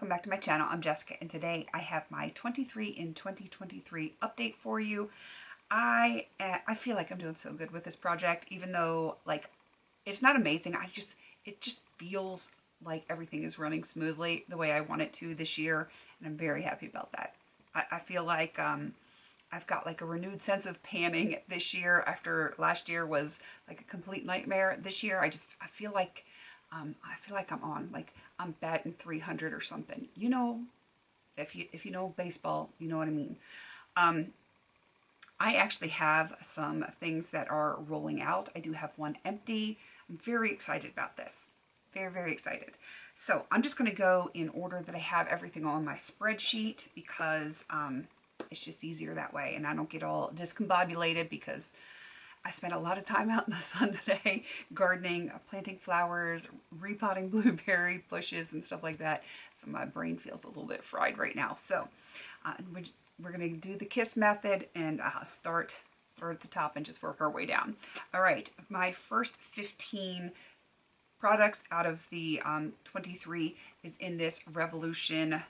welcome back to my channel. I'm Jessica, and today I have my 23 in 2023 update for you. I feel like I'm doing so good with this project, even though like it's not amazing. It just feels like everything is running smoothly the way I want it to this year, and I'm very happy about that. I feel like I've got like a renewed sense of panning this year after last year was like a complete nightmare. This year I feel like I'm on, like I'm batting 300 or something. You know, if you know baseball, you know what I mean. I actually have some things that are rolling out. I do have one empty. I'm very excited about this. Very, very excited. So I'm just going to go in order that I have everything on my spreadsheet because it's just easier that way, and I don't get all discombobulated because I spent a lot of time out in the sun today gardening, planting flowers, repotting blueberry bushes and stuff like that. So my brain feels a little bit fried right now. So we're going to do the KISS method and start at the top and just work our way down. All right, my first 15 products out of the 23 is in this Revolution.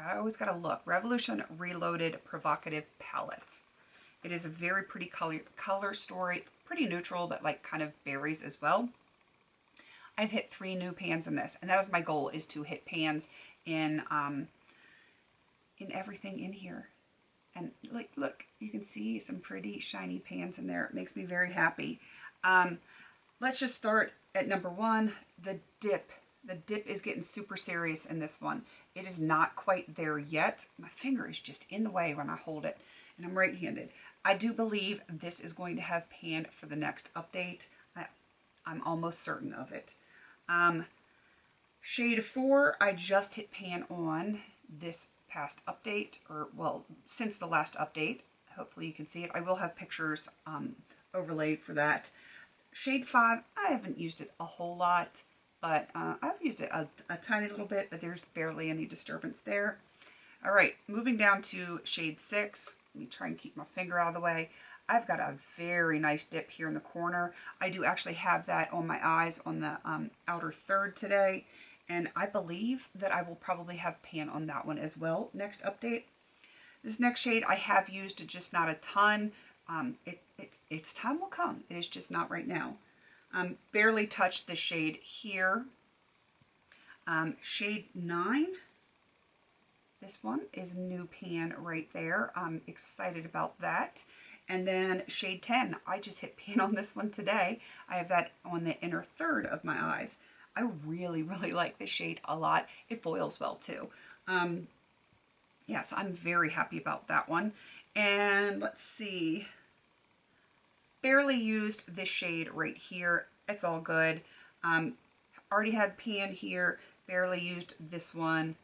I always got to look. Revolution Reloaded Provocative Palette. It is a very pretty color story, pretty neutral, but like kind of berries as well. I've hit 3 new pans in this, and that is my goal, is to hit pans in everything in here. And like, look, you can see some pretty shiny pans in there. It makes me very happy. Let's just start at number 1, the dip. The dip is getting super serious in this one. It is not quite there yet. My finger is just in the way when I hold it, and I'm right-handed. I do believe this is going to have pan for the next update. I'm almost certain of it. Shade 4, I just hit pan on this past update, or well, since the last update. Hopefully you can see it. I will have pictures overlaid for that. Shade 5, I haven't used it a whole lot, but I've used it a tiny little bit, but there's barely any disturbance there. All right, moving down to shade 6. Let me try and keep my finger out of the way. I've got a very nice dip here in the corner. I do actually have that on my eyes on the outer third today, and I believe that I will probably have pan on that one as well next update. This next shade I have used, just not a ton. Its time will come. It is just not right now. Barely touched the shade here. Shade 9. This one is new pan right there. I'm excited about that. And then shade 10, I just hit pan on this one today. I have that on the inner third of my eyes. I really, really like this shade a lot. It foils well too. Yeah, so I'm very happy about that one. And let's see. Barely used this shade right here. It's all good. Already had pan here. Barely used this one.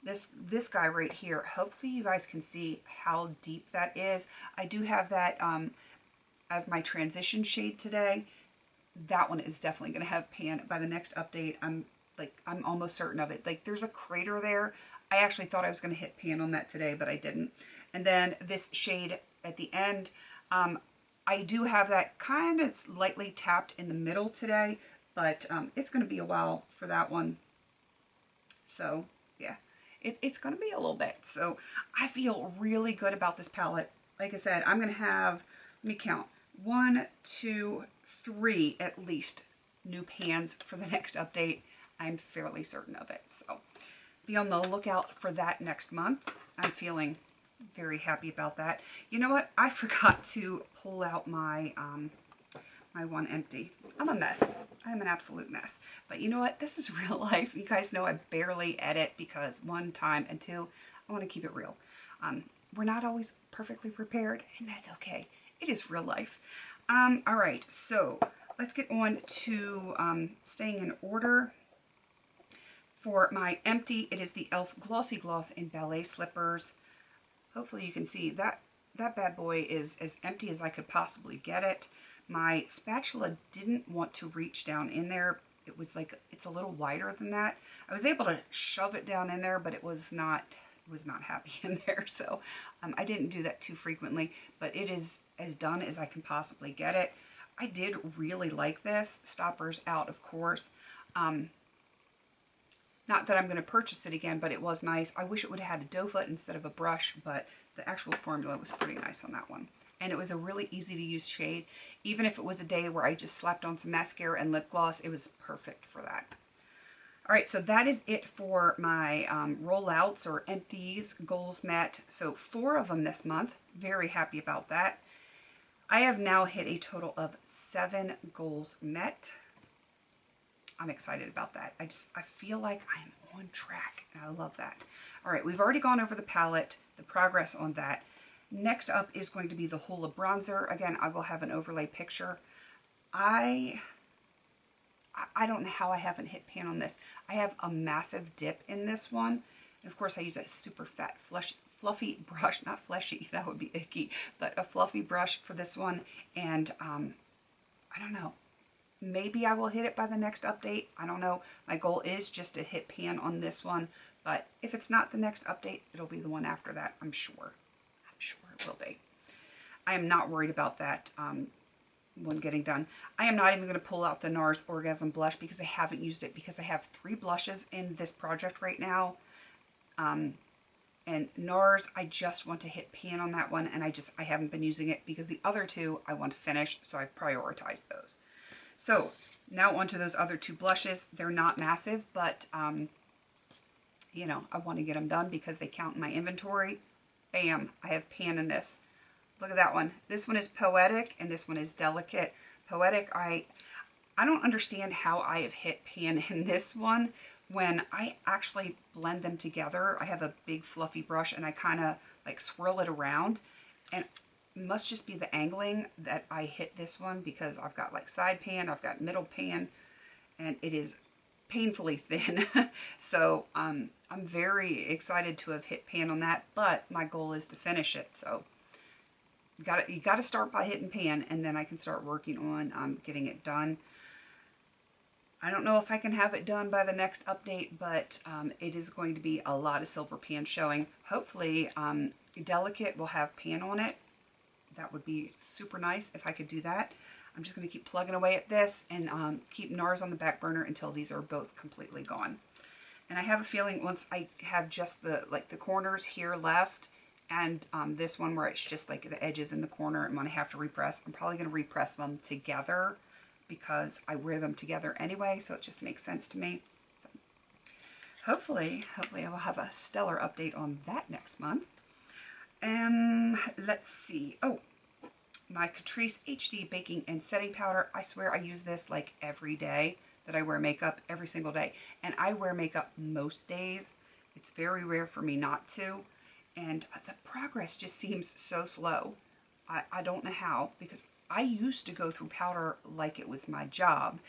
This guy right here, hopefully you guys can see how deep that is. I do have that as my transition shade today. That one is definitely going to have pan by the next update. I'm almost certain of it. Like, there's a crater there. I actually thought I was going to hit pan on that today, but I didn't. And then this shade at the end, I do have that kind of slightly tapped in the middle today, but it's going to be a while for that one. So yeah. It's going to be a little bit. So I feel really good about this palette. Like I said, I'm going to have, let me count, 1, 2, 3 at least new pans for the next update. I'm fairly certain of it. So be on the lookout for that next month. I'm feeling very happy about that. You know what? I forgot to pull out my my one empty. I'm a mess. I'm an absolute mess. But you know what? This is real life. You guys know I barely edit because 1, time, and 2, I want to keep it real. We're not always perfectly prepared, and that's okay. It is real life. All right, so let's get on to staying in order. For my empty, it is the e.l.f. Glossy Gloss in Ballet Slippers. Hopefully you can see that bad boy is as empty as I could possibly get it. My spatula didn't want to reach down in there. It was like, it's a little wider than that. I was able to shove it down in there, but it was not happy in there. So I didn't do that too frequently, but it is as done as I can possibly get it. I did really like this. Stoppers out, of course. Not that I'm going to purchase it again, but it was nice. I wish it would have had a doe foot instead of a brush, but the actual formula was pretty nice on that one. And it was a really easy to use shade. Even if it was a day where I just slapped on some mascara and lip gloss, it was perfect for that. All right, so that is it for my rollouts or empties, goals met. So 4 of them this month. Very happy about that. I have now hit a total of 7 goals met. I'm excited about that. I feel like I'm on track, and I love that. All right, we've already gone over the palette, the progress on that. Next up is going to be the Hoola bronzer. Again, I will have an overlay picture. I don't know how I haven't hit pan on this. I have a massive dip in this one. And of course, I use a super fat, fluffy brush, not fleshy, that would be icky, but a fluffy brush for this one. And I don't know. Maybe I will hit it by the next update. I don't know. My goal is just to hit pan on this one. But if it's not the next update, it'll be the one after that, I'm sure. I'm sure it will be. I am not worried about that one getting done. I am not even going to pull out the NARS Orgasm blush because I haven't used it, because I have 3 blushes in this project right now. And NARS, I just want to hit pan on that one, and I haven't been using it because the other 2 I want to finish, so I've prioritized those. So now onto those other 2 blushes. They're not massive, but you know, I want to get them done because they count in my inventory. Bam, I have pan in this. Look at that one. This one is Poetic, and this one is Delicate. Poetic, I don't understand how I have hit pan in this one when I actually blend them together. I have a big fluffy brush, and I kind of like swirl it around, and it must just be the angling that I hit this one, because I've got like side pan, I've got middle pan, and it is painfully thin. So I'm very excited to have hit pan on that, but my goal is to finish it. So you got to start by hitting pan, and then I can start working on getting it done. I don't know if I can have it done by the next update, but it is going to be a lot of silver pan showing. Hopefully Delicate will have pan on it. That would be super nice if I could do that. I'm just going to keep plugging away at this and keep NARS on the back burner until these are both completely gone. And I have a feeling once I have just the corners here left, and this one where it's just like the edges in the corner and when I have to repress, I'm probably going to repress them together because I wear them together anyway, so it just makes sense to me. So hopefully I will have a stellar update on that next month. Let's see. Oh, my Catrice HD Baking and Setting Powder. I swear I use this like every day that I wear makeup, every single day. And I wear makeup most days. It's very rare for me not to. And the progress just seems so slow. I don't know how, because I used to go through powder like it was my job.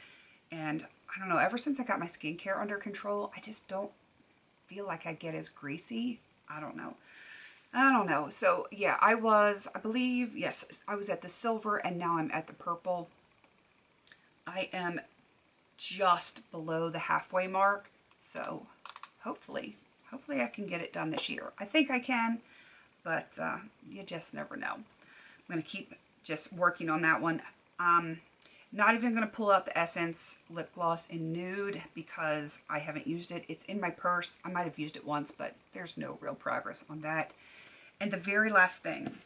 And I don't know, ever since I got my skincare under control, I just don't feel like I get as greasy. I don't know. So yeah, I believe, yes, I was at the silver, and now I'm at the purple. I am just below the halfway mark. So hopefully I can get it done this year. I think I can, but you just never know. I'm going to keep just working on that one. Not even going to pull out the Essence lip gloss in Nude because I haven't used it. It's in my purse. I might have used it once, but there's no real progress on that. And the very last thing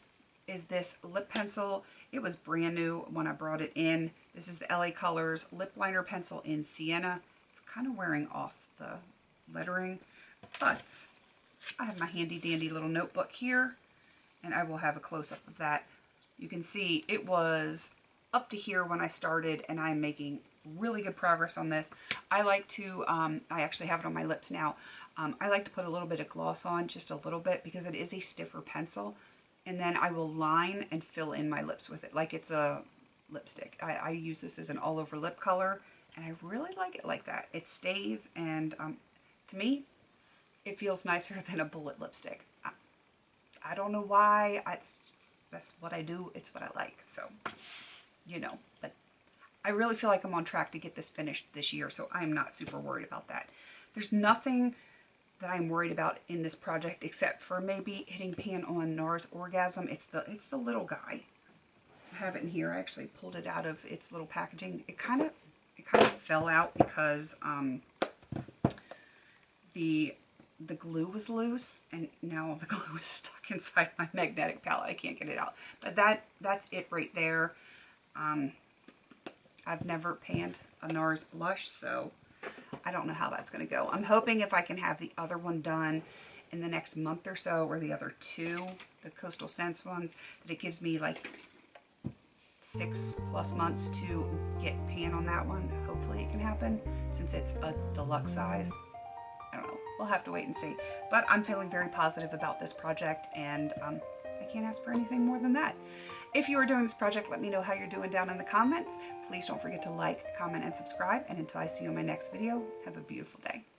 is this lip pencil. It was brand new when I brought it in. This is the LA Colors lip liner pencil in Sienna. It's kind of wearing off the lettering, but I have my handy dandy little notebook here, and I will have a close-up of that. You can see it was up to here when I started, and I'm making really good progress on this. I like to, I actually have it on my lips now. I like to put a little bit of gloss on, just a little bit, because it is a stiffer pencil. And then I will line and fill in my lips with it like it's a lipstick. I use this as an all-over lip color, and I really like it like that. It stays, and to me, it feels nicer than a bullet lipstick. I don't know why. That's what I do. It's what I like. So, you know, but I really feel like I'm on track to get this finished this year, so I'm not super worried about that. There's nothing that I'm worried about in this project except for maybe hitting pan on NARS Orgasm. It's the little guy. I have it in here. I actually pulled it out of its little packaging. It kind of fell out because the glue was loose, and now the glue is stuck inside my magnetic palette. I can't get it out. But that's it right there. I've never panned a NARS blush, so I don't know how that's going to go. I'm hoping if I can have the other one done in the next month or so, or the other two, the Coastal Scents ones, that it gives me like 6+ months to get pan on that one. Hopefully it can happen since it's a deluxe size. I don't know. We'll have to wait and see. But I'm feeling very positive about this project, and I can't ask for anything more than that. If you are doing this project, let me know how you're doing down in the comments. Please don't forget to like, comment, and subscribe. And until I see you in my next video, have a beautiful day.